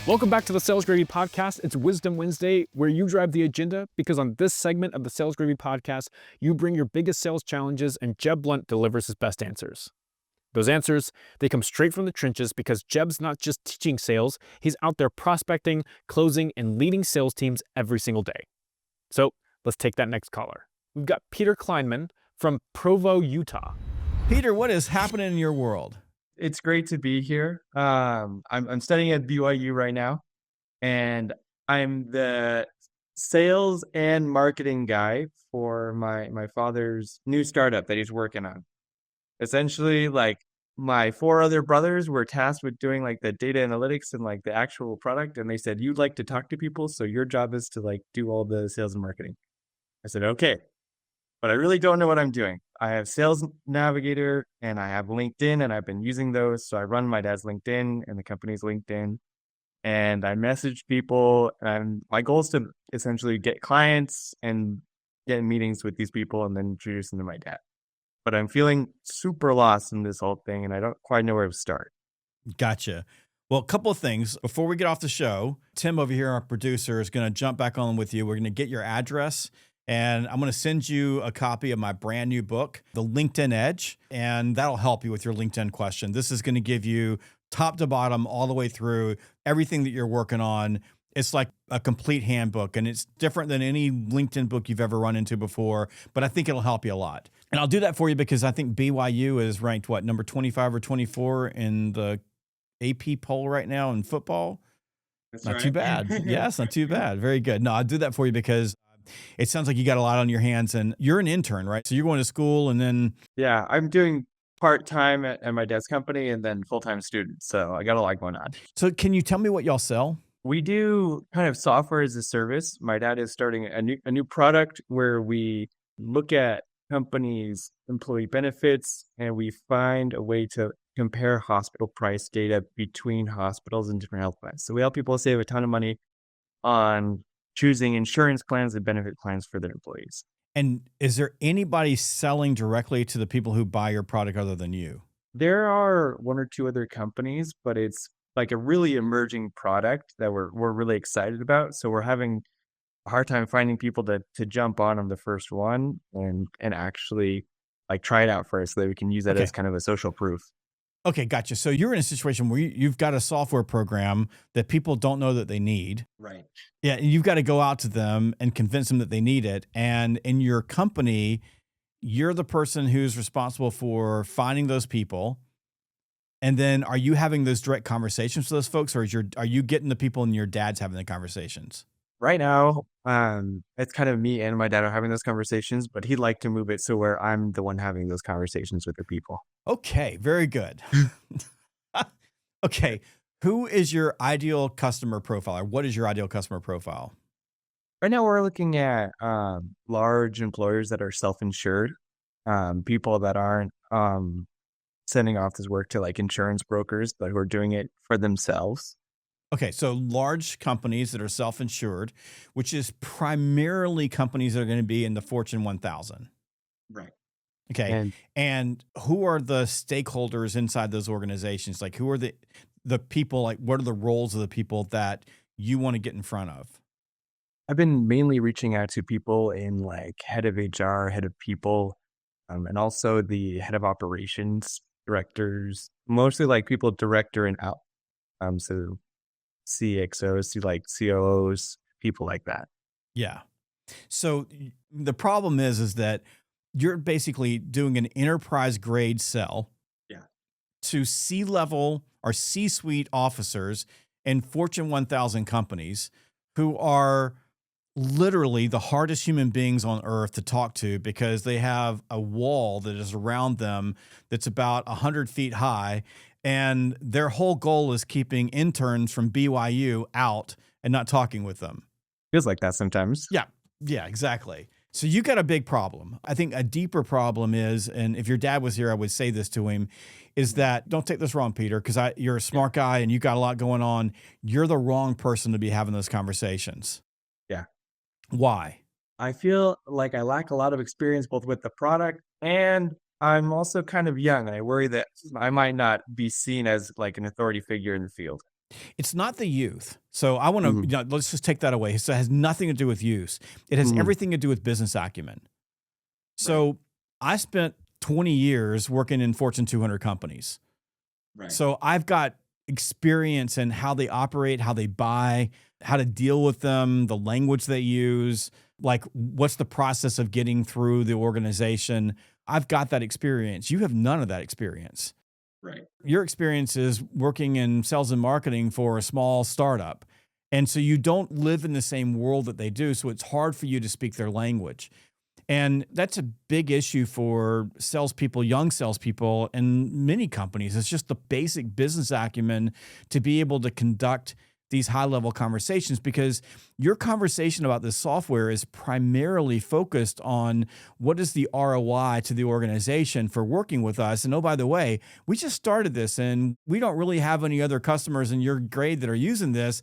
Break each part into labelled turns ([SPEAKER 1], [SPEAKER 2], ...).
[SPEAKER 1] Welcome back to the Sales Gravy Podcast. It's Wisdom Wednesday, where you drive the agenda, because on this segment of the Sales Gravy Podcast, you bring your biggest sales challenges and Jeb Blount delivers his best answers. Those answers, they come straight from the trenches because Jeb's not just teaching sales, he's out there prospecting, closing, and leading sales teams every single day. So let's take that next caller. We've got Peter Kleinman from Provo, Utah.
[SPEAKER 2] Peter, what is happening in your world?
[SPEAKER 3] It's great to be here. I'm studying at BYU right now, and I'm the sales and marketing guy for my father's new startup that he's working on. Essentially, like, my four other brothers were tasked with doing like the data analytics and like the actual product, and they said, "You'd like to talk to people, so your job is to like do all the sales and marketing." I said, "Okay." But I really don't know what I'm doing. I have Sales Navigator and I have LinkedIn, and I've been using those. So I run my dad's LinkedIn and the company's LinkedIn, and I message people. And my goal is to essentially get clients and get meetings with these people and then introduce them to my dad. But I'm feeling super lost in this whole thing, and I don't quite know where to start.
[SPEAKER 2] Gotcha. Well, a couple of things. Before we get off the show, Tim over here, our producer, is going to jump back on with you. We're going to get your address, and I'm going to send you a copy of my brand new book, The LinkedIn Edge, and that'll help you with your LinkedIn question. This is going to give you top to bottom, all the way through everything that you're working on. It's like a complete handbook, and it's different than any LinkedIn book you've ever run into before, but I think it'll help you a lot. And I'll do that for you because I think BYU is ranked, number 25 or 24 in the AP poll right now in football.
[SPEAKER 3] That's
[SPEAKER 2] Not
[SPEAKER 3] right.
[SPEAKER 2] too bad. Yes, not too bad. Very good. No, I'll do that for you because it sounds like you got a lot on your hands, and you're an intern, right? So you're going to school and then...
[SPEAKER 3] Yeah, I'm doing part-time at my dad's company and then full-time student. So I got a lot going on.
[SPEAKER 2] So can you tell me what y'all sell?
[SPEAKER 3] We do kind of software as a service. My dad is starting a new product where we look at companies' employee benefits, and we find a way to compare hospital price data between hospitals and different health plans. So we help people save a ton of money on choosing insurance plans and benefit plans for their employees.
[SPEAKER 2] And is there anybody selling directly to the people who buy your product other than you?
[SPEAKER 3] There are one or two other companies, but it's like a really emerging product that we're really excited about. So we're having a hard time finding people to jump on the first one and actually like try it out first so that we can use that as kind of a social proof.
[SPEAKER 2] Okay, gotcha. So you're in a situation where you've got a software program that people don't know that they need.
[SPEAKER 3] Right.
[SPEAKER 2] Yeah, and you've got to go out to them and convince them that they need it. And in your company, you're the person who's responsible for finding those people. And then are you having those direct conversations with those folks, or are you getting the people and your dad's having the conversations?
[SPEAKER 3] Right now, it's kind of me and my dad are having those conversations, but he'd like to move it so where I'm the one having those conversations with the people.
[SPEAKER 2] Okay, very good. Okay, who is your ideal customer profile, or what is your ideal customer profile?
[SPEAKER 3] Right now, we're looking at large employers that are self-insured, people that aren't sending off this work to like insurance brokers, but who are doing it for themselves.
[SPEAKER 2] Okay, so large companies that are self-insured, which is primarily companies that are going to be in the Fortune 1000.
[SPEAKER 3] Right.
[SPEAKER 2] Okay, and who are the stakeholders inside those organizations? Like, who are the people, like, what are the roles of the people that you want to get in front of?
[SPEAKER 3] I've been mainly reaching out to people in like head of HR, head of people, and also the head of operations, directors, mostly like people director and out. So CXOs, like COOs, people like that.
[SPEAKER 2] Yeah. So the problem is that you're basically doing an enterprise grade sell to C-level or C-suite officers in Fortune 1000 companies who are literally the hardest human beings on earth to talk to, because they have a wall that is around them that's about 100 feet high. And their whole goal is keeping interns from BYU out and not talking with them.
[SPEAKER 3] Feels like that sometimes.
[SPEAKER 2] Yeah, exactly. So you got a big problem. I think a deeper problem is, and if your dad was here, I would say this to him, is that, don't take this wrong, Peter, because you're a smart guy and you got a lot going on. You're the wrong person to be having those conversations.
[SPEAKER 3] Yeah.
[SPEAKER 2] Why?
[SPEAKER 3] I feel like I lack a lot of experience both with the product, and I'm also kind of young. I worry that I might not be seen as like an authority figure in the field.
[SPEAKER 2] It's not the youth. So I want to,
[SPEAKER 3] Mhm.
[SPEAKER 2] let's just take that away. So it has nothing to do with use. It has
[SPEAKER 3] Mhm.
[SPEAKER 2] everything to do with business acumen.
[SPEAKER 3] Right.
[SPEAKER 2] So I spent 20 years working in Fortune 200 companies.
[SPEAKER 3] Right.
[SPEAKER 2] So I've got experience in how they operate, how they buy, how to deal with them, the language they use, like what's the process of getting through the organization. I've got that experience. You have none of that experience.
[SPEAKER 3] Right.
[SPEAKER 2] Your experience is working in sales and marketing for a small startup. And so you don't live in the same world that they do. So it's hard for you to speak their language. And that's a big issue for salespeople, young salespeople, and many companies. It's just the basic business acumen to be able to conduct these high-level conversations, because your conversation about this software is primarily focused on what is the ROI to the organization for working with us. And oh, by the way, we just started this and we don't really have any other customers in your grade that are using this.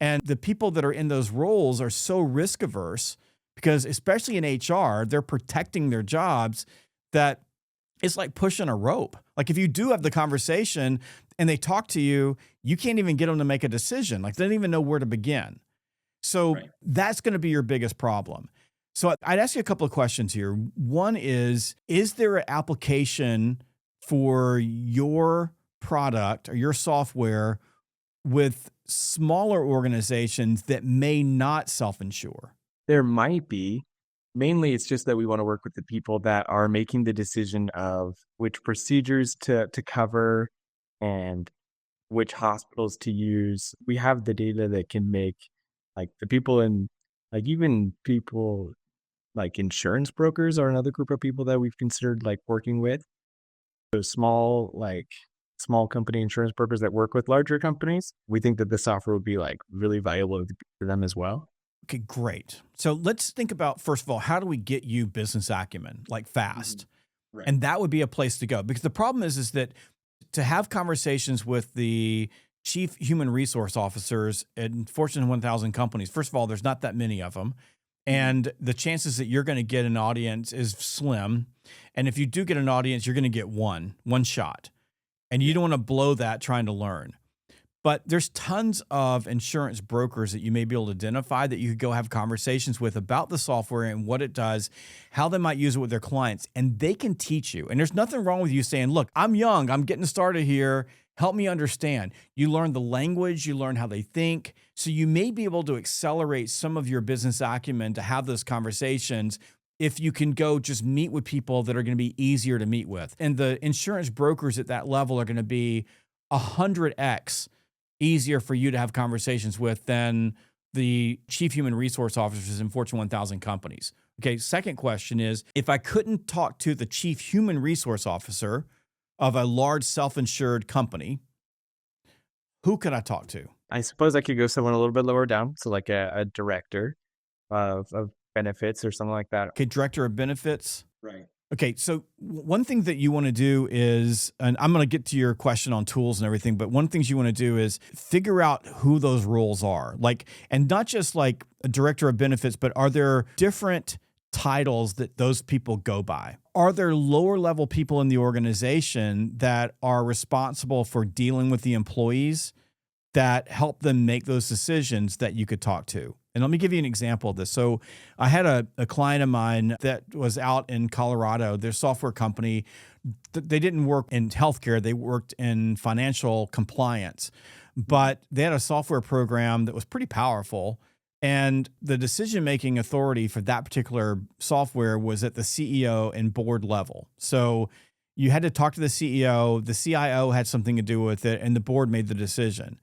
[SPEAKER 2] And the people that are in those roles are so risk averse because, especially in HR, they're protecting their jobs, that it's like pushing a rope. Like if you do have the conversation and they talk to you, you can't even get them to make a decision. Like they don't even know where to begin. So
[SPEAKER 3] Right.
[SPEAKER 2] that's going to be your biggest problem. So I'd ask you a couple of questions here. One is there an application for your product or your software with smaller organizations that may not self-insure?
[SPEAKER 3] There might be. Mainly, it's just that we want to work with the people that are making the decision of which procedures to cover and which hospitals to use. We have the data that can make like the people in like even people like insurance brokers are another group of people that we've considered like working with. Those small company insurance brokers that work with larger companies. We think that the software would be like really valuable for them as well.
[SPEAKER 2] Okay, great. So let's think about, first of all, how do we get you business acumen, like fast?
[SPEAKER 3] Right.
[SPEAKER 2] And that would be a place to go, because the problem is that to have conversations with the chief human resource officers in Fortune 1000 companies, first of all, there's not that many of them. And the chances that you're going to get an audience is slim. And if you do get an audience, you're going to get one shot. And you don't want to blow that trying to learn. But there's tons of insurance brokers that you may be able to identify that you could go have conversations with about the software and what it does, how they might use it with their clients, and they can teach you. And there's nothing wrong with you saying, look, I'm young, I'm getting started here, help me understand. You learn the language, you learn how they think, so you may be able to accelerate some of your business acumen to have those conversations if you can go just meet with people that are going to be easier to meet with. And the insurance brokers at that level are going to be 100x easier for you to have conversations with than the chief human resource officers in Fortune 1000 companies. Okay, second question is, if I couldn't talk to the chief human resource officer of a large self-insured company, who could I talk to?
[SPEAKER 3] I suppose I could go someone a little bit lower down, so like a director of benefits or something like that.
[SPEAKER 2] Okay, director of benefits.
[SPEAKER 3] Right.
[SPEAKER 2] Okay, so one thing that you want to do is, and I'm going to get to your question on tools and everything, but one thing you want to do is figure out who those roles are. Like, and not just like a director of benefits, but are there different titles that those people go by? Are there lower level people in the organization that are responsible for dealing with the employees that help them make those decisions that you could talk to? And let me give you an example of this. So I had a client of mine that was out in Colorado, their software company. They didn't work in healthcare. They worked in financial compliance, but they had a software program that was pretty powerful. And the decision-making authority for that particular software was at the CEO and board level. So you had to talk to the CEO, the CIO had something to do with it, and the board made the decision.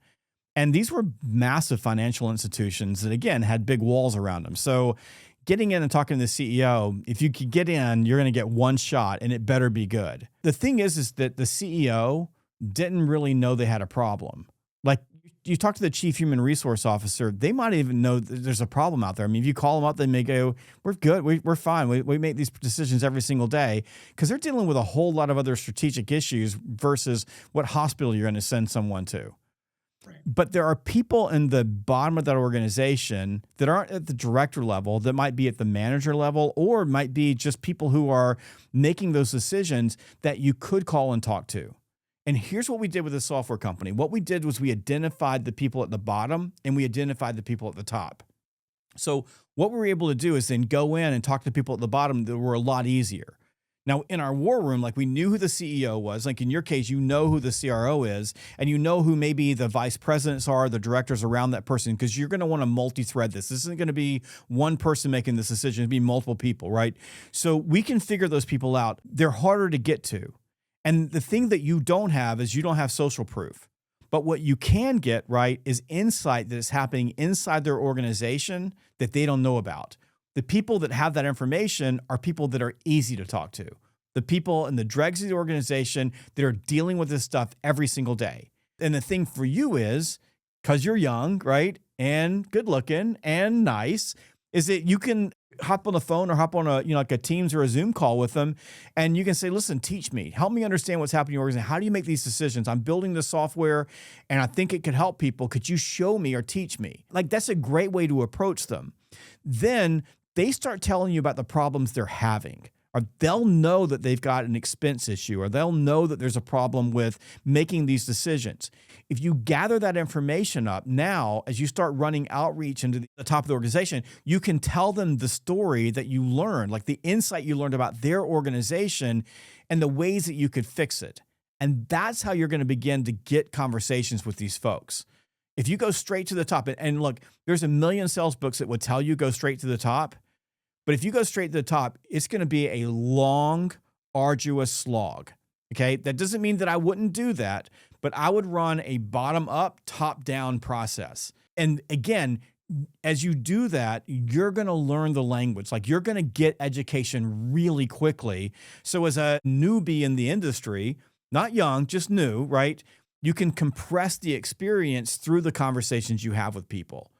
[SPEAKER 2] And these were massive financial institutions that, again, had big walls around them. So getting in and talking to the CEO, if you could get in, you're going to get one shot, and it better be good. The thing is that the CEO didn't really know they had a problem. Like, you talk to the chief human resource officer, they might even know that there's a problem out there. I mean, if you call them up, they may go, we're good, we're fine. We make these decisions every single day, because they're dealing with a whole lot of other strategic issues versus what hospital you're going to send someone to. But there are people in the bottom of that organization that aren't at the director level, that might be at the manager level, or might be just people who are making those decisions that you could call and talk to. And here's what we did with the software company. What we did was we identified the people at the bottom and we identified the people at the top. So what we were able to do is then go in and talk to people at the bottom that were a lot easier. Now, in our war room, like we knew who the CEO was. Like in your case, you know who the CRO is, and you know who maybe the vice presidents are, the directors around that person, because you're going to want to multi-thread this. This isn't going to be one person making this decision. It'll be multiple people, right? So we can figure those people out. They're harder to get to. And the thing that you don't have is you don't have social proof. But what you can get, right, is insight that is happening inside their organization that they don't know about. The people that have that information are people that are easy to talk to. The people in the dregs of the organization that are dealing with this stuff every single day. And the thing for you is, because you're young, right, and good looking and nice, is that you can hop on the phone or hop on a, like a Teams or a Zoom call with them. And you can say, listen, teach me, help me understand what's happening in your organization. How do you make these decisions? I'm building the software and I think it could help people. Could you show me or teach me? Like that's a great way to approach them. Then they start telling you about the problems they're having, or they'll know that they've got an expense issue, or they'll know that there's a problem with making these decisions. If you gather that information up now, as you start running outreach into the top of the organization, you can tell them the story that you learned, like the insight you learned about their organization and the ways that you could fix it. And that's how you're going to begin to get conversations with these folks. If you go straight to the top, and look, there's a million sales books that would tell you go straight to the top. But if you go straight to the top, it's going to be a long, arduous slog. Okay. That doesn't mean that I wouldn't do that, but I would run a bottom up, top down process. And again, as you do that, you're going to learn the language. Like you're going to get education really quickly. So as a newbie in the industry, not young, just new, right? You can compress the experience through the conversations you have with people.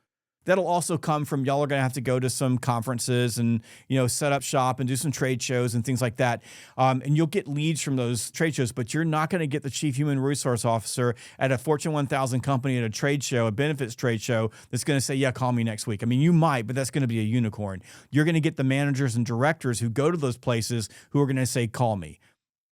[SPEAKER 2] That'll also come from y'all are going to have to go to some conferences and, set up shop and do some trade shows and things like that. And you'll get leads from those trade shows, but you're not going to get the chief human resource officer at a Fortune 1000 company at a trade show, a benefits trade show, that's going to say, yeah, call me next week. I mean, you might, but that's going to be a unicorn. You're going to get the managers and directors who go to those places who are going to say, call me.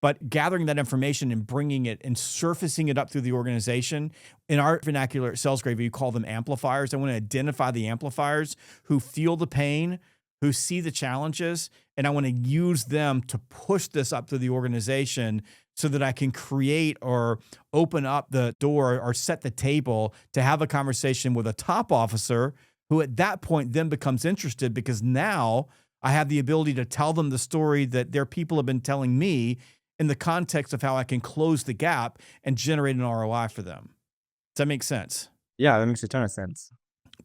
[SPEAKER 2] But gathering that information and bringing it and surfacing it up through the organization, in our vernacular at SalesGravy, we call them amplifiers. I want to identify the amplifiers who feel the pain, who see the challenges, and I want to use them to push this up through the organization so that I can create or open up the door or set the table to have a conversation with a top officer who at that point then becomes interested, because now I have the ability to tell them the story that their people have been telling me in the context of how I can close the gap and generate an ROI for them. Does that make sense?
[SPEAKER 3] Yeah, that makes a ton of sense.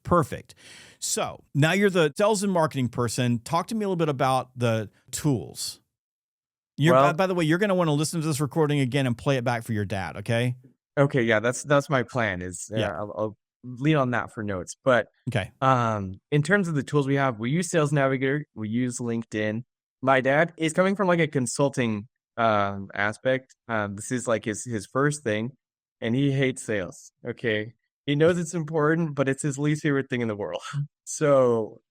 [SPEAKER 2] Perfect. So now you're the sales and marketing person. Talk to me a little bit about the tools. By the way, you're going to want to listen to this recording again and play it back for your dad. Okay.
[SPEAKER 3] Okay. Yeah, that's my plan. I'll lean on that for notes. But
[SPEAKER 2] okay.
[SPEAKER 3] In terms of the tools we have, we use Sales Navigator. We use LinkedIn. My dad is coming from like a consulting aspect. This is like his first thing, and he hates sales. Okay. He knows it's important, but it's his least favorite thing in the world. So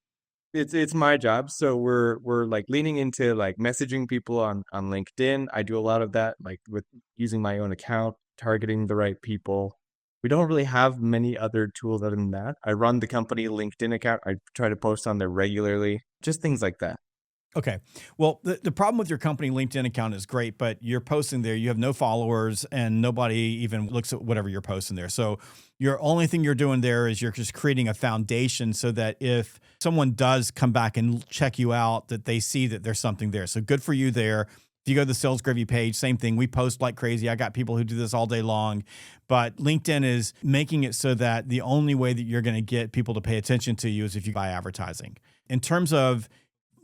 [SPEAKER 3] it's my job. So we're like leaning into like messaging people on LinkedIn. I do a lot of that, like with using my own account, targeting the right people. We don't really have many other tools other than that. I run the company LinkedIn account. I try to post on there regularly, just things like that.
[SPEAKER 2] Okay. Well, the problem with your company LinkedIn account is great, but you're posting there, you have no followers and nobody even looks at whatever you're posting there. So your only thing you're doing there is you're just creating a foundation so that if someone does come back and check you out, that they see that there's something there. So good for you there. If you go to the SalesGravy page, same thing. We post like crazy. I got people who do this all day long, but LinkedIn is making it so that the only way that you're going to get people to pay attention to you is if you buy advertising. In terms of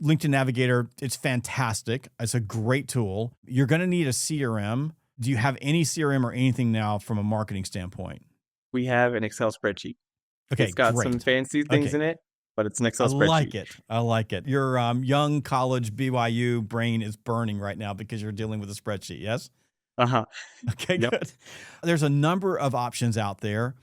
[SPEAKER 2] LinkedIn Navigator, it's fantastic. It's a great tool. You're going to need a CRM. Do you have any CRM or anything now from a marketing standpoint?
[SPEAKER 3] We have an Excel spreadsheet.
[SPEAKER 2] Okay,
[SPEAKER 3] it's got some fancy things in it, but it's an Excel spreadsheet.
[SPEAKER 2] I like it. Your young college BYU brain is burning right now because you're dealing with a spreadsheet, yes?
[SPEAKER 3] Uh-huh.
[SPEAKER 2] Okay, good. There's a number of options out there.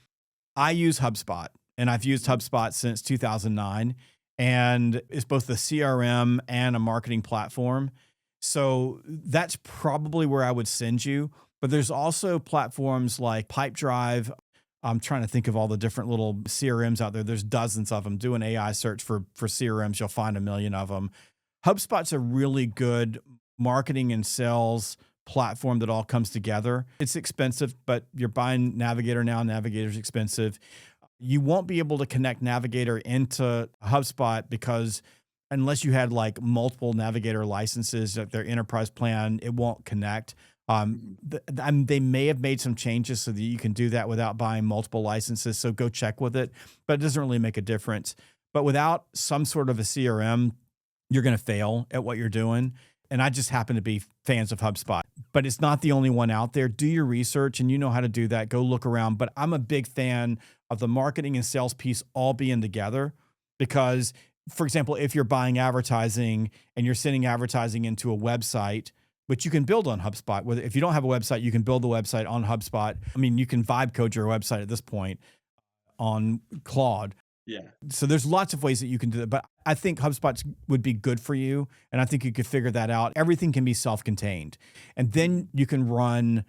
[SPEAKER 2] I use HubSpot, and I've used HubSpot since 2009. And it's both the CRM and a marketing platform. So that's probably where I would send you. But there's also platforms like Pipedrive. I'm trying to think of all the different little CRMs out there. There's dozens of them. Do an AI search for CRMs. You'll find a million of them. HubSpot's a really good marketing and sales platform that all comes together. It's expensive, but you're buying Navigator now. Navigator's expensive. You won't be able to connect Navigator into HubSpot because unless you had like multiple Navigator licenses, like their enterprise plan, it won't connect. They may have made some changes so that you can do that without buying multiple licenses. So go check with it, but it doesn't really make a difference. But without some sort of a CRM, you're going to fail at what you're doing. And I just happen to be fans of HubSpot, but it's not the only one out there. Do your research and you know how to do that. Go look around. But I'm a big fan of the marketing and sales piece all being together because, for example, if you're buying advertising and you're sending advertising into a website, which you can build on HubSpot. If you don't have a website, you can build the website on HubSpot. I mean, you can vibe code your website at this point on Claude.
[SPEAKER 3] Yeah.
[SPEAKER 2] So there's lots of ways that you can do that, but I think HubSpot would be good for you. And I think you could figure that out. Everything can be self-contained. And then you can run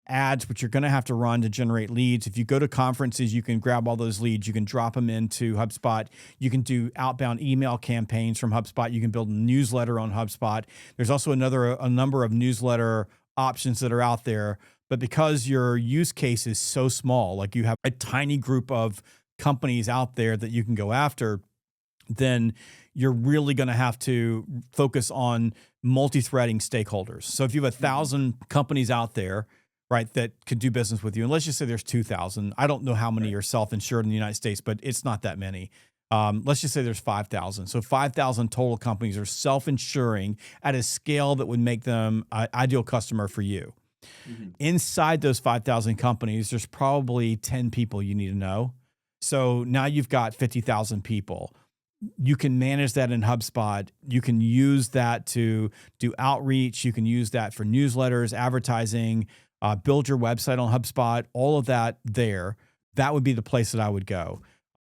[SPEAKER 2] ads, which you're going to have to run to generate leads. If you go to conferences, you can grab all those leads. You can drop them into HubSpot. You can do outbound email campaigns from HubSpot. You can build a newsletter on HubSpot. There's also a number of newsletter options that are out there. But because your use case is so small, like you have a tiny group of companies out there that you can go after, then you're really going to have to focus on multi-threading stakeholders. So if you have 1,000 companies out there, right, that could do business with you, and let's just say there's 2,000. I don't know how many are self-insured in the United States, but it's not that many. Let's just say there's 5,000. So 5,000 total companies are self-insuring at a scale that would make them an ideal customer for you. Mm-hmm. Inside those 5,000 companies, there's probably 10 people you need to know. So now you've got 50,000 people. You can manage that in HubSpot. You can use that to do outreach. You can use that for newsletters, advertising, build your website on HubSpot, all of that there. That would be the place that I would go.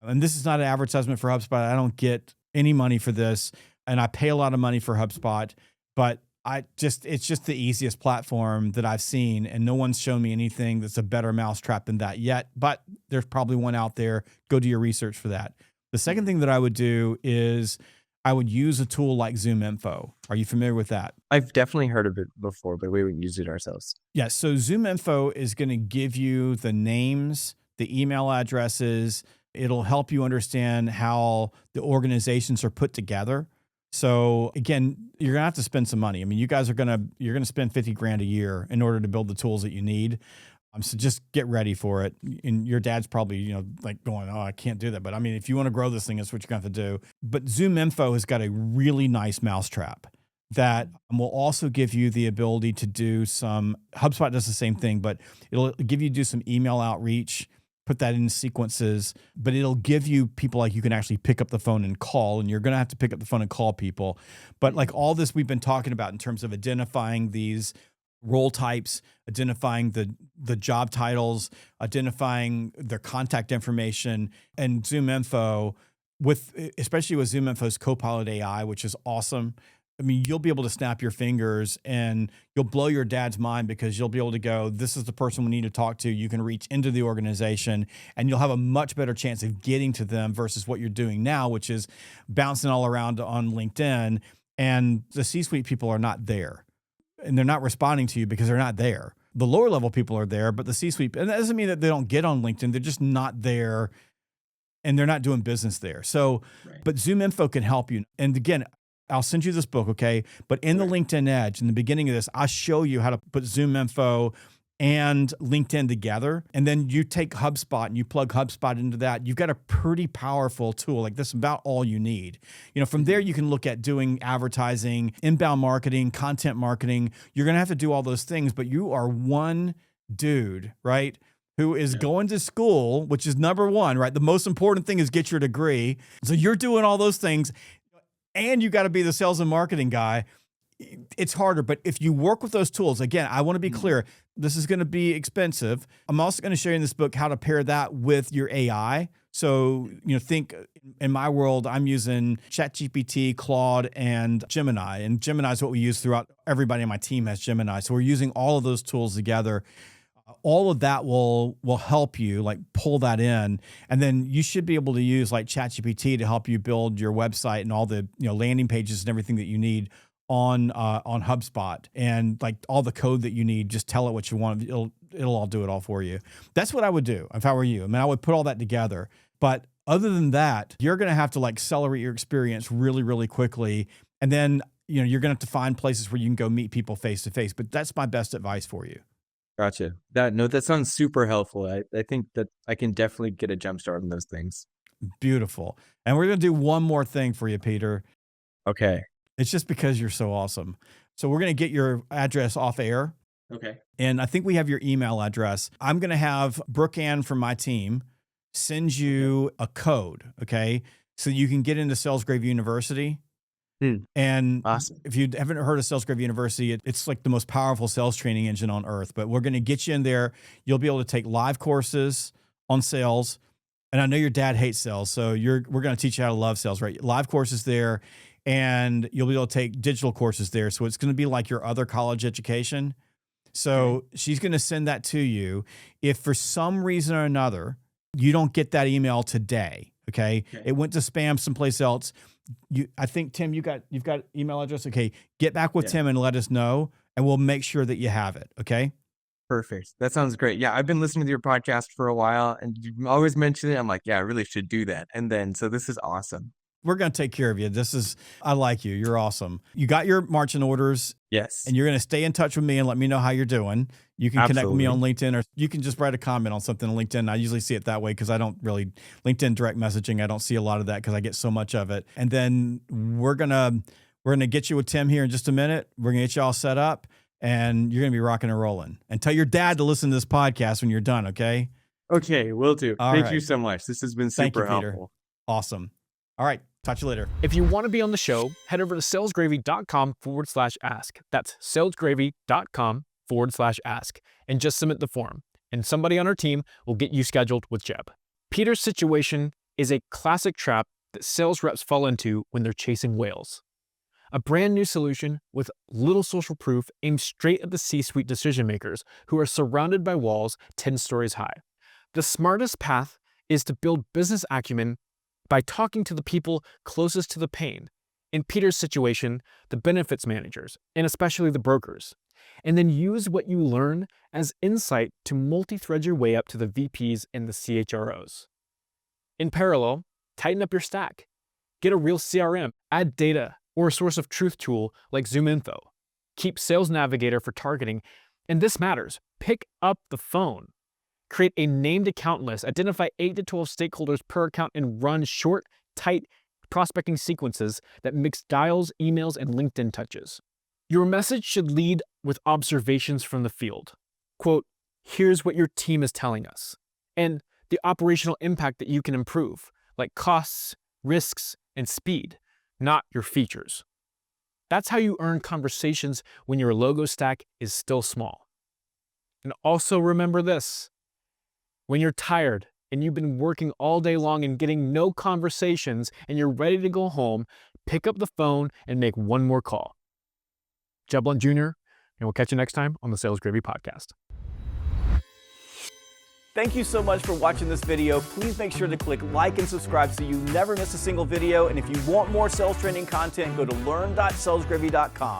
[SPEAKER 2] And this is not an advertisement for HubSpot. I don't get any money for this, and I pay a lot of money for HubSpot, but it's just the easiest platform that I've seen, and no one's shown me anything that's a better mousetrap than that yet, but there's probably one out there. Go do your research for that. The second thing that I would do is I would use a tool like ZoomInfo. Are you familiar with that?
[SPEAKER 3] I've definitely heard of it before, but we wouldn't use it ourselves.
[SPEAKER 2] Yeah, so ZoomInfo is going to give you the names, the email addresses. It'll help you understand how the organizations are put together. So again, you're going to have to spend some money. I mean, you're going to spend 50 grand a year in order to build the tools that you need. So just get ready for it. And your dad's probably, like going, oh, I can't do that. But I mean, if you want to grow this thing, that's what you're going to have to do. But ZoomInfo has got a really nice mousetrap that will also give you the ability to do some, HubSpot does the same thing, but it'll give you do some email outreach, put that in sequences, but it'll give you people like you can actually pick up the phone and call, and you're going to have to pick up the phone and call people. But like all this we've been talking about in terms of identifying these role types, identifying the job titles, identifying their contact information, and ZoomInfo, especially with ZoomInfo's Copilot AI, which is awesome. I mean, you'll be able to snap your fingers and you'll blow your dad's mind because you'll be able to go, this is the person we need to talk to. You can reach into the organization and you'll have a much better chance of getting to them versus what you're doing now, which is bouncing all around on LinkedIn, and the C-suite people are not there and they're not responding to you because they're not there. The lower level people are there, but the C-suite, and that doesn't mean that they don't get on LinkedIn. They're just not there and they're not doing business there. So, right. But ZoomInfo can help you. And again, I'll send you this book, okay? But in the LinkedIn Edge, in the beginning of this, I'll show you how to put ZoomInfo and LinkedIn together. And then you take HubSpot and you plug HubSpot into that. You've got a pretty powerful tool. Like, this is about all you need. From there, you can look at doing advertising, inbound marketing, content marketing. You're going to have to do all those things, but you are one dude, right? Who is going to school, which is number one, right? The most important thing is get your degree. So you're doing all those things. And you got to be the sales and marketing guy. It's harder, but if you work with those tools, again, I want to be clear, this is going to be expensive. I'm also going to show you in this book how to pair that with your AI So, think in my world, I'm using ChatGPT, Claude, and Gemini. And Gemini is what we use throughout. Everybody on my team has Gemini. So we're using all of those tools together. All of that will help you like pull that in. And then you should be able to use like ChatGPT to help you build your website and all the landing pages and everything that you need on HubSpot, and like all the code that you need. Just tell it what you want. It'll all do it all for you. That's what I would do if I were you. I mean, I would put all that together. But other than that, you're going to have to like accelerate your experience really, really quickly. And then, you're going to have to find places where you can go meet people face to face. But that's my best advice for you.
[SPEAKER 3] Gotcha. That sounds super helpful. I think that I can definitely get a jump start on those things.
[SPEAKER 2] Beautiful. And we're going to do one more thing for you, Peter.
[SPEAKER 3] Okay.
[SPEAKER 2] It's just because you're so awesome. So we're going to get your address off air.
[SPEAKER 3] Okay.
[SPEAKER 2] And I think we have your email address. I'm going to have Brooke Ann from my team send you a code, okay? So you can get into SalesGravy University. And
[SPEAKER 3] awesome.
[SPEAKER 2] If you haven't heard of SalesGravy University, it's like the most powerful sales training engine on earth. But we're going to get you in there. You'll be able to take live courses on sales. And I know your dad hates sales, so we're going to teach you how to love sales, right? Live courses there. And you'll be able to take digital courses there. So it's going to be like your other college education. So she's going to send that to you. If for some reason or another, you don't get that email today, okay? It went to spam someplace else. I think, Tim, you've got email address. Okay. Get back with Tim and let us know, and we'll make sure that you have it. Okay.
[SPEAKER 3] Perfect. That sounds great. Yeah. I've been listening to your podcast for a while, and you always mention it. I'm like, yeah, I really should do that. And then, so this is awesome.
[SPEAKER 2] We're going to take care of you. I like you. You're awesome. You got your marching orders.
[SPEAKER 3] Yes.
[SPEAKER 2] And you're going to stay in touch with me and let me know how you're doing. You can connect with me on LinkedIn, or you can just write a comment on something on LinkedIn. I usually see it that way because I don't really LinkedIn direct messaging. I don't see a lot of that because I get so much of it. And then we're going to get you with Tim here in just a minute. We're going to get you all set up, and you're going to be rocking and rolling. And tell your dad to listen to this podcast when you're done. Okay.
[SPEAKER 3] Okay. Will do. Thank you so much. This has been super helpful.
[SPEAKER 2] Peter. Awesome. All right. Talk to you later.
[SPEAKER 1] If you want to be on the show, head over to salesgravy.com/ask. That's salesgravy.com/ask. And just submit the form. And somebody on our team will get you scheduled with Jeb. Peter's situation is a classic trap that sales reps fall into when they're chasing whales. A brand new solution with little social proof aimed straight at the C-suite decision makers who are surrounded by walls 10 stories high. The smartest path is to build business acumen by talking to the people closest to the pain. In Peter's situation, the benefits managers, and especially the brokers. And then use what you learn as insight to multi-thread your way up to the VPs and the CHROs. In parallel, tighten up your stack. Get a real CRM, add data, or a source of truth tool like ZoomInfo. Keep Sales Navigator for targeting, and this matters, pick up the phone. Create a named account list, identify 8 to 12 stakeholders per account, and run short, tight prospecting sequences that mix dials, emails, and LinkedIn touches. Your message should lead with observations from the field. Quote, here's what your team is telling us, and the operational impact that you can improve, like costs, risks, and speed, not your features. That's how you earn conversations when your logo stack is still small. And also remember this. When you're tired and you've been working all day long and getting no conversations and you're ready to go home, pick up the phone and make one more call. Jeb Blount Jr., and we'll catch you next time on the Sales Gravy Podcast.
[SPEAKER 4] Thank you so much for watching this video. Please make sure to click like and subscribe so you never miss a single video. And if you want more sales training content, go to learn.salesgravy.com.